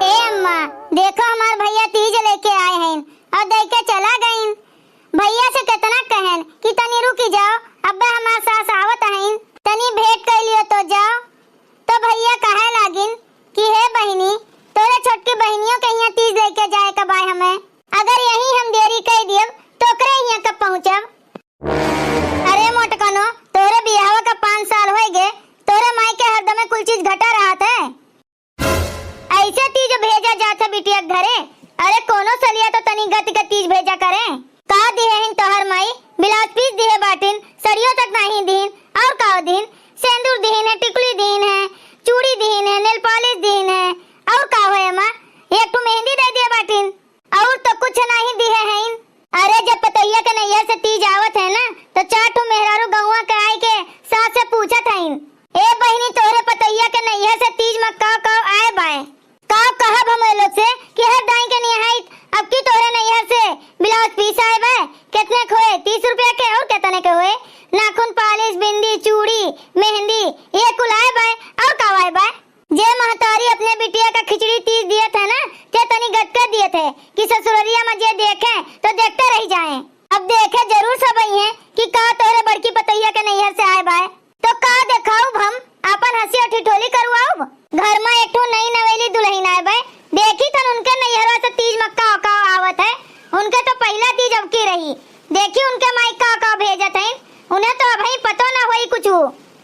ए अम्मा, देखो हमार भैया तीज लेके आए हैं और दे के चला गईन। भैया से कितना कहन कि तनी रुकी जाओ, अब्बा हमार सास आवत हैं, तनी भेंट कर लियो तो जाओ। तो भैया कहे लागिन कि हे बहिनी, तोरे छोटकी बहनियों के यहाँ तीज लेके जाए कब आए हमें, अगर यही हम देरी कर दियब तो करे यहाँ कब पहुँचब। अरे मोटकनो, तोरे बियाह का 5 साल हो गए, तोरे माई के हरदम कुल चीज घटा रहा था, ऐसे तीज भेजा जाता बिटिया घरे। अरे कोनो सलिया तो तनी गति का तीज भेजा करे। का दिए हैं तोहर माई, ब्लाउज पीस दिए बाटिन, सरियों तक नहीं दीन, और का दीन, सिंदूर दीन है, टिकली दीन है, चूड़ी दीन है, नेल पॉलिश दीन है, और का है मां, एक तो मेहंदी दे दिए बाटिन, और तो कुछ नहीं दिए हैं। अरे जब पतैया के नैया से तीज आवत है ना, तो 4 ठो मेहरारू गौवा के आई के सास से पूछत हैं, ए बहिनी तोहरे पतैया के नैया से तीज में का आए बाए, का कहब हम लोग से कि हर दाई के निहाइत अब की तोहरे नैया से ब्लाउज पीस आए बाए, कितने खोए 30 रुपया के, और कितने के हुए, नाखून पॉलिश, बिंदी, चूड़ी, मेहंदी, ये कुल आए बाए, और का आए बाए। जे महतारी अपने बिटिया का खिचड़ी तीज दिए थे ना, ते तनी गटका दिए थे कि ससुररिया में जे देखे तो देखते रह जाएं। अब देखे जरूर सब ही हैं कि का तोहरे बड़की पतैया के नैया से आए बाए, तो का देखाऊ हम अपन हंसी और ठिठोली करवाऊ। घर में एक ठो नई नवेली दुल्हन आए बाए, देखी तन उनके नैहरवा से तीज मक्का का आवत है, उनके तो पहला तीज अब की रही, देखी उनके माई का भेजत है, उन्हें तो अभी पता ना होई कुछ।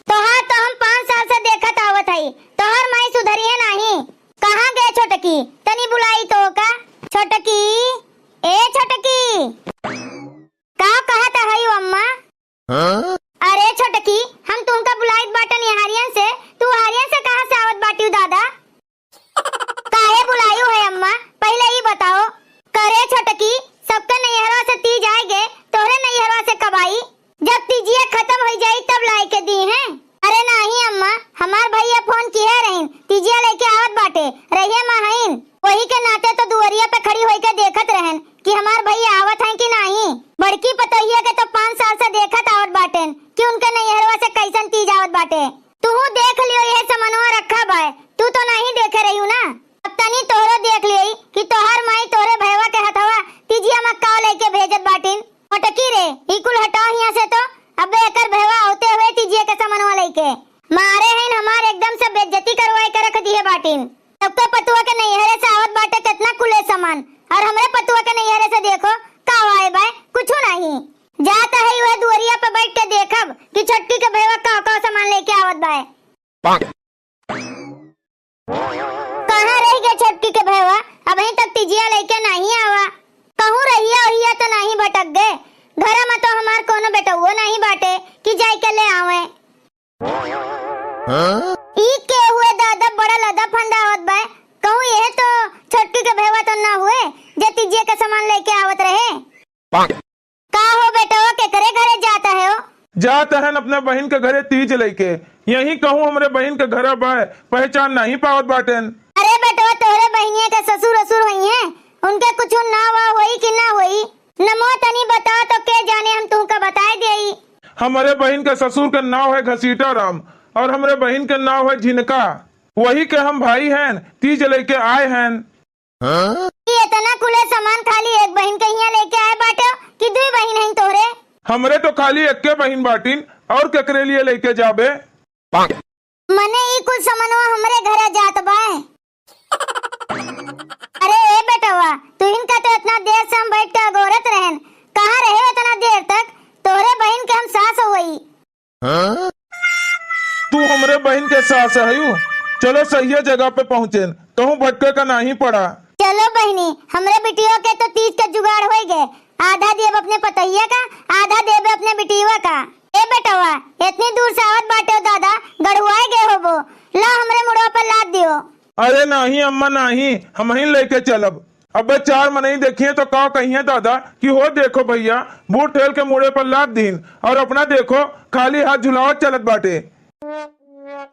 तो हाँ, तो हम 5 साल से देखत आवत है, तोहर माई सुधरी है नहीं। कहाँ गए छोटकी, तनी बुलाई तो का छोटकी, ए छोटकी, का कहत है अम्मा। हाँ? अरे छोटकी, हम तुमका बुलाइत बाटन हरियन से, तू हरियन से कहाँ से आवत बाटी दादा। काहे बुलायू है अम्मा, पहले ही बताओ। करे छोटकी, सबका नैहरवा से तीज आए गए, तोहरे नैहरवा से कब आई, जब तीजिया खत्म हो जाई तब लाई के दी हैं। अरे नहीं अम्मा, हमार भैया फोन किए रहीन, तीजिया लेके आवत बाटे, रहिए माहिन, वही के नाते तो दुवरिया पे खड़ी होके देखत रहन कि हमार भैया आवत हैं कि नहीं। बड़की पतोहिया के तो 5 साल से देखत आवत बाटेन कि उनके नैहरवा से कैसन तीज आवत बाटे। तू देख लियो, ये समनवा रखा बाय, तू तो नहीं देखे रही ना। अब तनी तोहरो देख लियो कि तोहर माई तोहरे भैया के हथवा तीजिया में का लेके भेजत बाटिन। हटकी रे, ई कुल हटाओ यहाँ से, तो अब एकर भैया होते हुए तीजिया के समनवा लेके मारे हैं, हमार एकदम से बेइज्जती करवाए के रख दिए बाटिन। सबके पतुआ के नैहरे से आवत बाटे कितना कुले सामान, और हमरे पतुआ के नैहरे से देखो का आए बाय, कुछ नहीं। जाता है वह दुवरिया पे बैठ के देखब कि छट्टी के भैया का सामान लेके आवत बाय। कहाँ रह गए छट्टी के भैया, अभी तक तीजिया लेके नहीं आवा। कहूँ रहिया तो नहीं भटक गए, घर में तो हमार कोनो बेटुओ नहीं बाटे कि जाई के ले आवे। ई के हुए दादा बड़ा लदा फंदा आवत बाय, कहूँ यह तो छट्टी के भैया तो ना हुए जे तीजिया का सामान लेके आवत रहे। का हो बेटा, के करे घरे जाता है हो? जाता है अपने बहन के घरे तीज लेके, यही कहूँ हमरे बहन के घर बाय, पहचान नहीं पावत बाटेन। अरे बेटा, तोहरे बहनिया के ससुर असुर हुई हैं, उनके कुछ ना हुई कि ना हुई, नमो तनी बताओ तो के जाने, हम तुमका बताए देई। हमारे बहन के ससुर का नाम है घसीटा राम, और हमरे बहन के नाम है झिनका, वही के हम भाई हैं, तीज लेके आए हैं। ये इतना कुले सामान खाली एक बहन के यहाँ लेके आए बाटे कि 2 बहन हैं तोहरे? हमरे तो खाली एक के बहन बाटिन, और केकरे लिए लेके जाबे। मने ई कुल सामानवा हमरे घरे जात बाए। अरे ए बेटवा, तू इनका तो इतना देर से हम बैठ के गोरत रहन, कहाँ रहे इतना देर तक, तोहरे बहन के हम सास होई। तू हमरे बहन के सास है, चलो सही जगह पे पहुँचे, कहूँ भटके का नहीं पड़ा। चलो बहनी, हमरे बिटिया के तो तीज का जुगाड़ हो गए, आधा देव अपने पतैया का, आधा देव अपने बिटिया का। ए बेटवा, इतनी दूर से आवत बाटे दादा, गड़ुआए गए हो वो, ला हमरे मुड़वा पर लाद दियो। अरे नहीं अम्मा नहीं, हम ही लेके चलब, अब 4 महीने देखिए तो का कहिए दादा कि हो देखो भैया बूट ठेल के मुड़े पर लाद दीन, और अपना देखो खाली हाथ झुलावत चलत बाटे।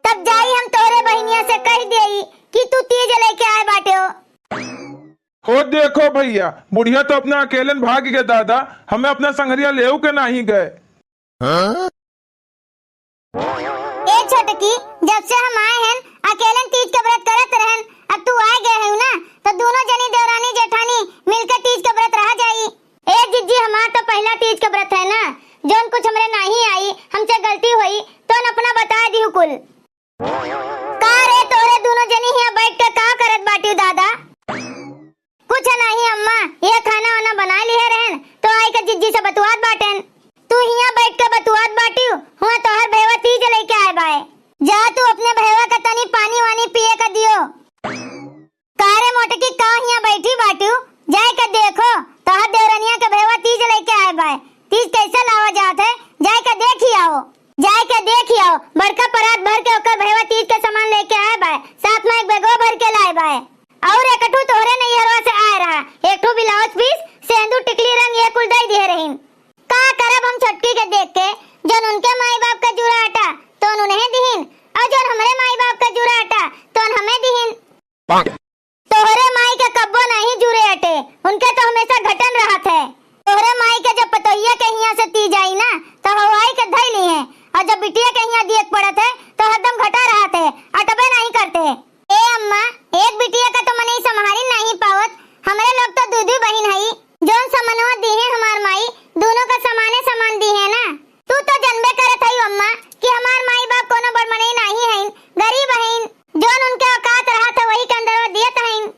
तब जाई हम तोरे बहनिया से कह देई कि तू तीज लेके आए बाटे हो। देखो भैया, बुढ़िया तो अपना अकेले भाग गए दादा, हमें अपना संगरिया लेऊ के नहीं गए। ए छोटकी, जब से हम आए हैं अकेले तीज के व्रत करत रहन, अब तू आ गए है ना तो दोनों जनी देवरानी जेठानी मिलकर तीज का व्रत रह जाई। ए जिज्जी हमार तो पहला तीज का व्रत है ना, जोन कुछ हमरे नहीं आई हमसे गलती हुई तो अपना बता दी कुल। का रे तोरे दोनों जनी यहाँ बैठ के का करत बाटी दादा? कुछ नहीं अम्मा, ये खाना वाना बना लिए रहन तो आई के जिज्जी से बतुआत बाटेन। तू यहाँ बैठ के बतुआत बाटी हुआ तो हर भैया तीज लेके आए बाए। जा तू अपने भैया का तनी पानी वानी पिए का दियो। कारे मोटकी का यहाँ बैठी बाटी जाए के देखो तो हर देवरनिया के भैया तीज लेके आए बाए। तीज कैसे लावा जात है जाए के देख ही आओ, जाए के देख ही आओ। बड़का परात भर के ओकर भैया तीज के सामान लेके आए बाए, साथ में एक बेगो भर के लाए बाए और एकठू तोहरे नैहरवा से आए रहा, एकठू ब्लाउज पीस सेंदूर टिकली रंग ये कुल दे दिए रहीन। का करब हम छटकी के देख के, जन उनके माई बाप का जुरा आटा तो उन्हें दिहिन और जन हमरे माई बाप का जुरा आटा तो हमें दिहिन। तोहरे माई के कब्बो नहीं जुरे अटे, उनके तो हमेशा घटन रहत है। तोहरे माई के जब पतोहिया के यहाँ से ती जाई ना तो हवाई के धई ली है और जब बिटिया के यहाँ दियक पड़त है तो हरदम घटा रहत है, अटबे नहीं करते। ए अम्मा, एक बिटिया का तो मने संभाली नहीं पावत, हमरे लोग तो दूधी बहन हई, जोन समनवा दी है हमार माई दोनों का समाने समान दी है ना। तू तो जनबे करत हई अम्मा कि हमार माई बाप कोनो बड़ मने नहीं हईन, गरीब हईन, जोन उनके औकात रहत है वही कंदरवा दियत हईन।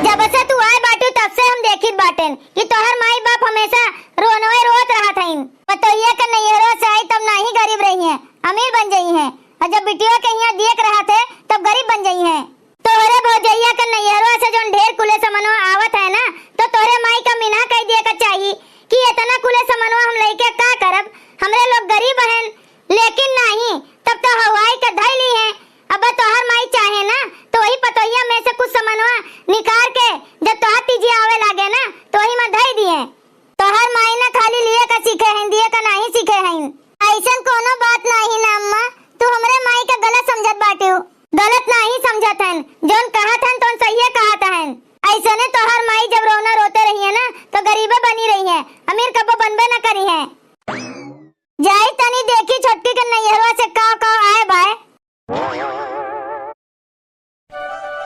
जब से तू आए बाटू तब से हम देखित बाटेन कि तोहर माई बाप हमेशा रोनवे रोत रहत हईन। पतोहिया के नैहरों से आई तब नहीं गरीब रही है, अमीर बन गई है और जब बिटिया के यहाँ दियक रहत है तब गरीब बन गई है। तोहरे भौजैया के नैहरों से जोन ढेर कुले समनवा आवत है ना तो तोहरे माई का मिना कह दिया का चाहिए कि इतना कुले समनवा हम लेके का करब, हमरे लोग गरीब हैं। लेकिन नहीं, तब तो हवाई के धई ली है। अब तोहर माई चाहे ना तो वही पतोहिया में से कुछ समनवा निकाल के जब तोहर तीजी आवे लागे ना तो वही में धई दिए। तोहर माई ना खाली लिए का सीखे हैं, दिए का नहीं सीखे हैं। ऐसन कोनो बात नहीं ना अम्मा, तू हमरे माई का गलत समझत बाटी हो। गलत नहीं समझत हन, जोन कहत हन तो सही कहत हन। ऐसे ने तोहर माई जब रोना रोते रही है ना तो गरीबे बनी रही है, अमीर कबो बनबे न करी है। जाई तनी देखी छोटकी के नैहरवा से का आए बाए।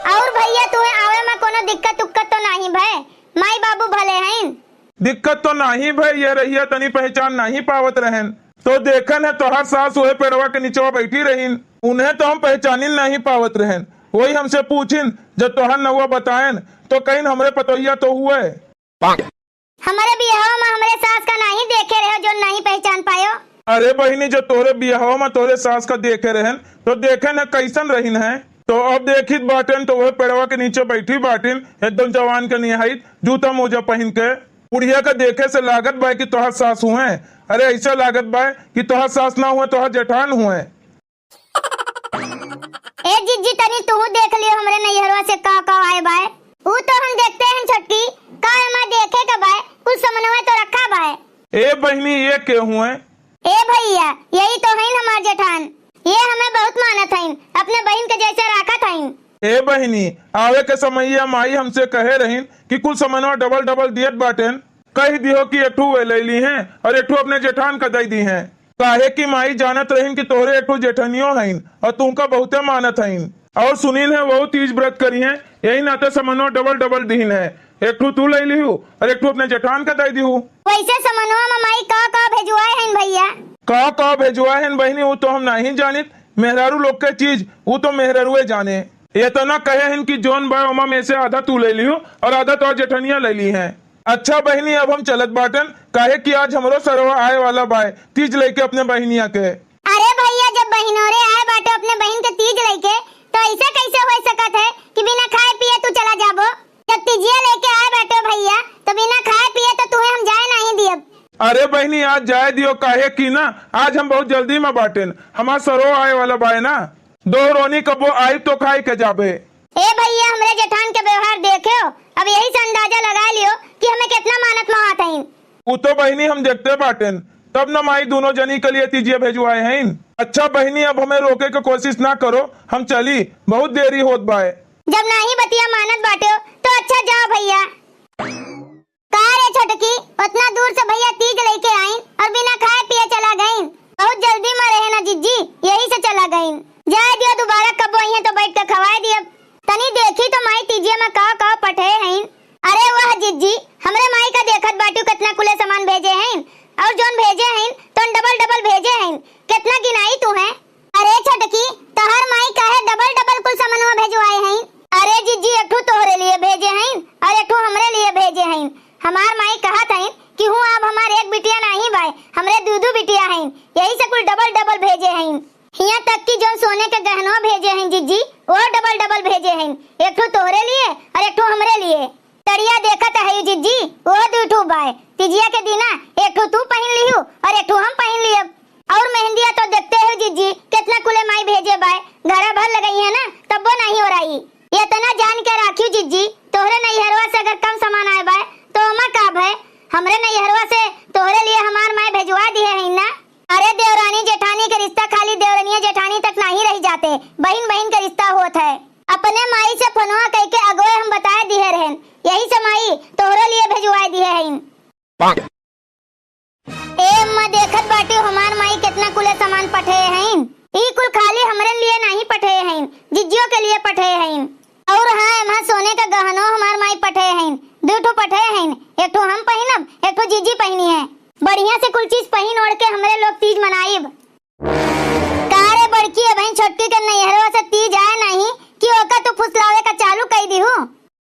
और भैया तुम्हें आवे में कोनो दिक्कत उक्कत तो नहीं भाई, माई बाबू भले हैं। दिक्कत तो नहीं भाई, ये रहिया तनी पहचान नहीं पावत रहन तो देखन है तोहर सास वही पेड़वा के नीचे बैठी रहीन, उन्हें तो हम पहचानी नहीं पावत रहन। वही हमसे पूछिन जब तोहर नौवा बतायन तो कहीं हमरे पतोहिया तो हुए। हमारे बियाह में हमरे सास का नहीं देखे रहे जो नहीं पहचान पायो। अरे बहिनी, जो तोरे बियाह में तोरे सास का देखे रहन तो देखन है कैसन रहीन है। तो अब देखित बाटन तो वह पेड़वा के नीचे बैठी बाटिन एकदम जवान के निहाइत, जूता मोजा पहन के। बुढ़िया का देखे से लागत बाय कि तोहर सास हुए। अरे ऐसा लागत बाय कि तोहर सास ना हुए तोहर जेठान हुए। ए जिज्जी तनी तू देख लियो हमरे नैहरवा से का आए बाय। वो तो हम देखते हैं छटकी का हमा देखे का बाय, कुछ समनवा तो रखा बाय। ए बहनी, ये के हुए? ए भैया, यही तो है हमार जेठान, ये हमें बहुत मानत है, अपने बहन के जैसे रखत है। ए बहनी, आवे के समय माई हमसे कहे रहीन कि कुल समनवा डबल डबल दियत बाटेन, कह दियो कि एक ठू वे ले ली हैं और एक ठू अपने जेठान का दे दी हैं। काहे कि माई जानत रहीन कि तोहरे एक ठू जेठनियो हईन और तुमका बहुते मानत हईन। और सुनील है वो तीज व्रत करी है, यही नाते समनवा डबल डबल दीन है, एक ठू तू ले ली और एक ठू अपने जेठान का दे दी। वैसे समनवा में माई का भेजवाए हैं भैया? का भेजवाए हैं बहनी, वो तो हम नहीं जानित। मेहरारू लोग के चीज वो तो मेहरारूए जाने। ये तो ना कहे हैं कि जोन बाय ओमा में से आधा तू ले लियो और आधा तो जेठनिया ले ली है। अच्छा बहनी, अब हम चलत बाटन, काहे कि आज हमरो सरवा आए वाला बाय तीज लेके अपने बहनिया के। अरे भैया, जब बहनोरे आए बाटे अपने बहन के तीज लेके तो ऐसा कैसे हो सकत है कि बिना खाए पिए तू चला जाबो? जब तीजिया लेके आए बाटे भैया तो बिना खाए पिए तो तुम्हें हम जाए नहीं दियब। अरे बहनी, आज जाए दियो, काहे की ना आज हम बहुत जल्दी में बाटेन, हमार सरो आए वाला बाय ना, दो रोनी कबो आई तो खाई के जाबे। ए भैया, हमरे जेठान के व्यवहार देखो, अब यही से अंदाजा लगा लियो कि हमें कितना मानत महात है। वो तो बहनी हम देखते बाटेन, तब न माई दोनों जनी के लिए तीजिया भेजवाए हैं। अच्छा बहनी, अब हमें रोके की कोशिश ना करो, हम चली, बहुत देरी होत बाय। जब नहीं बतिया मानत बाटे तो अच्छा जाओ भैया। कहा रे छोटकी, उतना दूर से भैया तीज लेके आई और बिना खाए पिए चला गई, बहुत जल्दी में रहे ना जिज्जी, यही से चला गई। जाए दियो, दोबारा कब आई है तो बैठ के खवाए दियो। तनी जिज्जी एक ठो तोहरे लिए भेजे हैं और एक ठो हमरे लिए भेजे हैं। हमार माई कहत हैं कि हूँ अब हमार एक बिटिया नहीं भाई, हमरे दू बिटिया हैं, यही से कुल डबल डबल भेजे हैं। यहाँ तक कि जो सोने के गहनों भेजे हैं जिज्जी, वो डबल डबल भेजे हैं, एक ठो तोहरे लिए और एक ठो हमरे लिए। तड़िया देखत है जिज्जी, वो दू ठो बाय, तिजिया के दिना एक ठो तू पहन लिहू और एक ठो हम पहन लियब। और मेहंदिया तो देखते हो जिज्जी कितना कुले माई भेजे बाय, घरा भर लगाई है ना तब वो नहीं हो रही। ये तना जान के राखियो जिज्जी, तोहरे नैहरवा से अगर कम सामान आए बाय तो ओमा का भय, हमरे नैहरवा से तोहरे लिए हमार माई भेजवा दिए है ना। अरे देवरानी जेठानी के रिश्ता खाली देवरानिया जेठानी तक नहीं रह जाते, बहन बहन का रिश्ता होत है। अपने माई से फोनवा कह के अगवे हम बताए दिए रहन, यही से माई तोहरे लिए भेजवा दिए हैं। ए अम्मा देखत बाटी हमार माई कितना कुले सामान पठे हैं, ई कुल खाली हमरे लिए नहीं पठे हैं, जिज्जियों के लिए पठे हैं। और हाँ एमा सोने का गहनों हमार माई पठे हैं, दो ठो पठे हैं, एक ठो हम पहनब एक ठो जिज्जी पहनी है। बढ़िया से कुल चीज पहन ओढ़ के हमरे लोग तीज मनाइब। कारे बड़की है बहन छोटकी के नैहरवा से तीज आए नहीं कि ओका तू फुसलावे का चालू कर दी हूँ।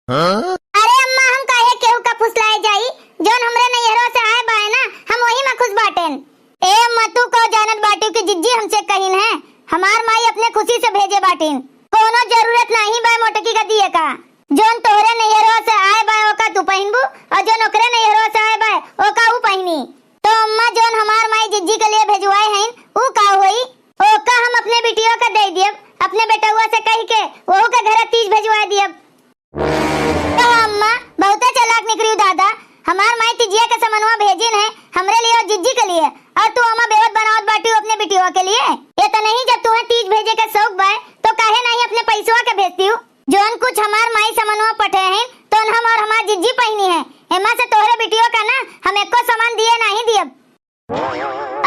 अरे अम्मा हम काहे केहू का फुसलाए जाई, जोन हमरे नैहरवा से आए बाए ना हम वही में खुश बाटेन। ए अम्मा तू को जानत बाटी कि जिज्जी हमसे कहिन है, हमार माई अपने खुशी से भेजे बाटिन, कोनो जरूरत नहीं बाय मोटकी का दिए का। जोन तोहरे नैहरवा से आए बाय ओका तू पहनबू और जोन ओकरे नैहरवा से आए बाय ओका ऊ पहनी। तो अम्मा जोन हमार माई जिज्जी के लिए भेजवाए हैं ऊ का होई, ओका हम अपने बिटियों का दे दियब, अपने बेटुआ से कह के वहू के घर तीज भेजवा दियब। तो अम्मा बहुते चालाक निकली दादा, हमार माई तिजिया के समनवा भेजिन है हमरे लिए और जिज्जी के लिए, और तू अम्मा बेवत बनावत बाटी अपने बिटियों के लिए। ये तो नहीं जब तुम्हें तीज भेजे के शौक बाय तो काहे नहीं अपने पैसवा के भेजती हूँ। जोन कुछ हमार माई समनवा पठे हैं तो हम और हमार जिज्जी पहनी है, एमा से तोहरे बिटियों का ना हम एको सामान दिए नहीं दियब।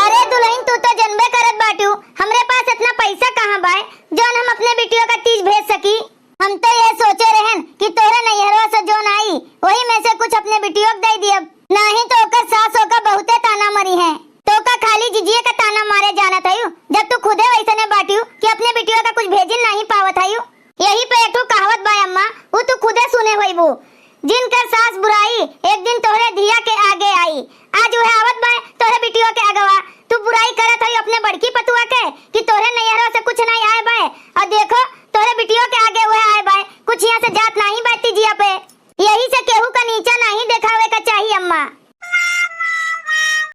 अरे दुल्हन तू तो जनबे करत बाटू हमरे पास इतना पैसा कहाँ बाय जोन हम अपने बिटियों का तीज भेज सकी। हम तो ये सोचे रहन कि तोहरे नैहरवा से जोन आई वही में से कुछ अपने बिटियों दे दियब, नहीं तो ओकर सासों का बहुते ताना मरी है, तो का खाली जिजिए का ताना मारे जाना था जब तू खुदे वैसने बाटियो कि अपने बिटियों का कुछ भेजिन नहीं पावत है। यही पे एक कहावत बाय अम्मा, वो तू खुदे सुने हुई वो, जिनकर सास बुराई एक दिन तोहरे धिया के आगे आई, आज वह आवत बाय तोहरे बिटियों के अगवा। तू बुराई करत है अपने बड़की पतुआ के कि तोहरे नैहरों से कुछ नहीं आए बाय, और देखो तोहरे बिटियों के आगे वह आए बाय, कुछ यहाँ से जात नहीं बाती जिया पे। यही